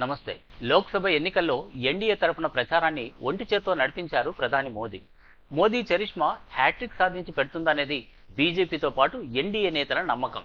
నమస్తే. లోక్సభ ఎన్నికల్లో ఎన్డీఏ తరపున ప్రచారాన్ని ఒంటి చేత్తో నడిపించారు ప్రధాని మోదీ. మోదీ చరిష్మా హ్యాట్రిక్ సాధించి పెడుతుందనేది బీజేపీతో పాటు ఎన్డీఏ నేతల నమ్మకం.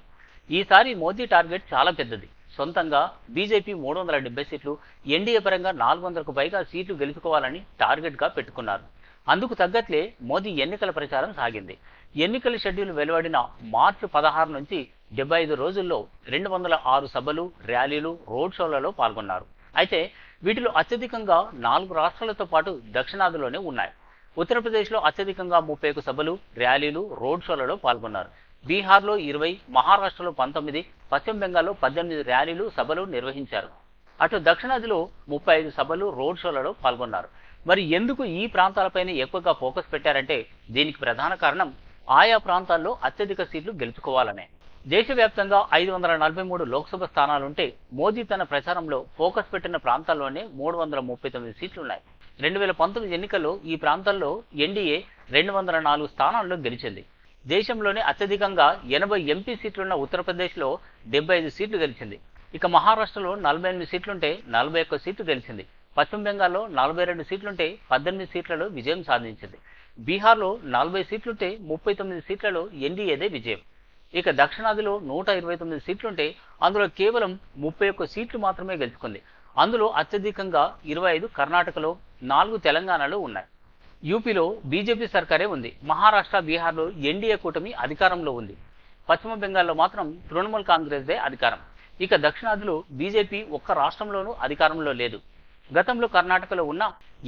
ఈసారి మోదీ ఎన్నికల ప్రచారాన్ని టార్గెట్ చాలా పెద్దది. సొంతంగా బీజేపీ 370 సీట్లు, ఎన్డీఏ పరంగా 400కు పైగా సీట్లు గెలుచుకోవాలని టార్గెట్ గా పెట్టుకున్నారు. అందుకు తగ్గట్లే మోదీ ఎన్నికల ప్రచారం సాగింది. ఎన్నికల షెడ్యూల్ వెలువడిన మార్చి 16 నుంచి 75 రోజుల్లో 206 సభలు, ర్యాలీలు, రోడ్ షోలలో పాల్గొన్నారు. అయితే వీటిలో అత్యధికంగా 4 రాష్ట్రాలతో పాటు దక్షిణాదిలోనే ఉన్నాయి. ఉత్తరప్రదేశ్లో అత్యధికంగా 31 సభలు, ర్యాలీలు, రోడ్ షోలలో పాల్గొన్నారు. బీహార్లో 20, మహారాష్ట్రలో 19, పశ్చిమ బెంగాల్లో 18 ర్యాలీలు, సభలు నిర్వహించారు. అటు దక్షిణాదిలో 35 సభలు, రోడ్ షోలలో పాల్గొన్నారు. మరి ఎందుకు ఈ ప్రాంతాలపైన ఎక్కువగా ఫోకస్ పెట్టారంటే దీనికి ప్రధాన కారణం ఆయా ప్రాంతాల్లో అత్యధిక సీట్లు గెలుచుకోవాలనే. దేశవ్యాప్తంగా 543 లోక్సభ స్థానాలుంటే మోదీ తన ప్రచారంలో ఫోకస్ పెట్టిన ప్రాంతాల్లోనే 339 సీట్లున్నాయి. 2019 ఎన్నికల్లో ఈ ప్రాంతాల్లో ఎన్డీఏ 204 స్థానాల్లో గెలిచింది. దేశంలోనే అత్యధికంగా 80 ఎంపీ సీట్లున్న ఉత్తరప్రదేశ్లో 75 సీట్లు గెలిచింది. ఇక మహారాష్ట్రలో 48 సీట్లుంటే 41 సీట్లు గెలిచింది. పశ్చిమ బెంగాల్లో 42 సీట్లుంటే 18 సీట్లలో విజయం సాధించింది. బీహార్లో 40 సీట్లుంటే 39 సీట్లలో ఎన్డీఏదే విజయం. ఇక దక్షిణాదిలో 129 సీట్లుంటే అందులో కేవలం 31 సీట్లు మాత్రమే గెలుచుకుంది. అందులో అత్యధికంగా 25 కర్ణాటకలో, 4 తెలంగాణలో ఉన్నాయి. యూపీలో బీజేపీ సర్కారే ఉంది. మహారాష్ట్ర, బీహార్లో ఎన్డీఏ కూటమి అధికారంలో ఉంది. పశ్చిమ బెంగాల్లో మాత్రం తృణమూల్ కాంగ్రెస్దే అధికారం. ఇక దక్షిణాదిలో బీజేపీ ఒక్క రాష్ట్రంలోనూ అధికారంలో లేదు. గతంలో కర్ణాటకలో ఉన్న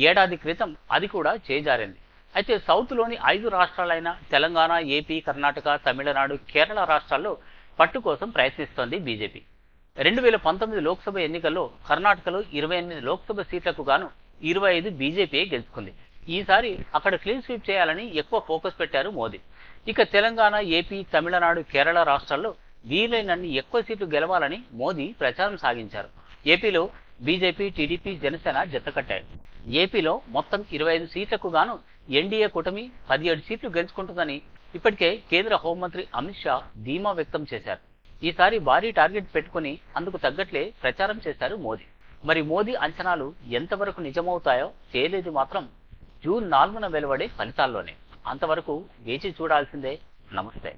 ఏడాది క్రితం అది కూడా చేజారింది. అయితే సౌత్లోని 5 రాష్ట్రాలైన తెలంగాణ, ఏపీ, కర్ణాటక, తమిళనాడు, కేరళ రాష్ట్రాల్లో పట్టు కోసం ప్రయత్నిస్తోంది బీజేపీ. 2019 లోక్సభ ఎన్నికల్లో కర్ణాటకలో 28 లోక్సభ సీట్లకు గాను 25 బీజేపీ గెలుచుకుంది. ఈసారి అక్కడ క్లీన్ స్వీప్ చేయాలని ఎక్కువ ఫోకస్ పెట్టారు మోదీ. ఇక తెలంగాణ, ఏపీ, తమిళనాడు, కేరళ రాష్ట్రాల్లో వీలైనన్ని ఎక్కువ సీట్లు గెలవాలని మోదీ ప్రచారం సాగించారు. ఏపీలో బీజేపీ, టీడీపీ, జనసేన జతకట్టాయి. ఏపీలో మొత్తం 25 సీట్లకు గాను ఎన్డీఏ కూటమి 17 సీట్లు గెలుచుకుంటుందని ఇప్పటికే కేంద్ర హోంమంత్రి అమిత్ షా ధీమా వ్యక్తం చేశారు. ఈసారి భారీ టార్గెట్ పెట్టుకుని అందుకు తగ్గట్లే ప్రచారం చేశారు మోదీ. మరి మోదీ అంచనాలు ఎంతవరకు నిజమవుతాయో తేలేది మాత్రం జూన్ 4న వెలువడే ఫలితాల్లోనే. అంతవరకు వేచి చూడాల్సిందే. నమస్తే.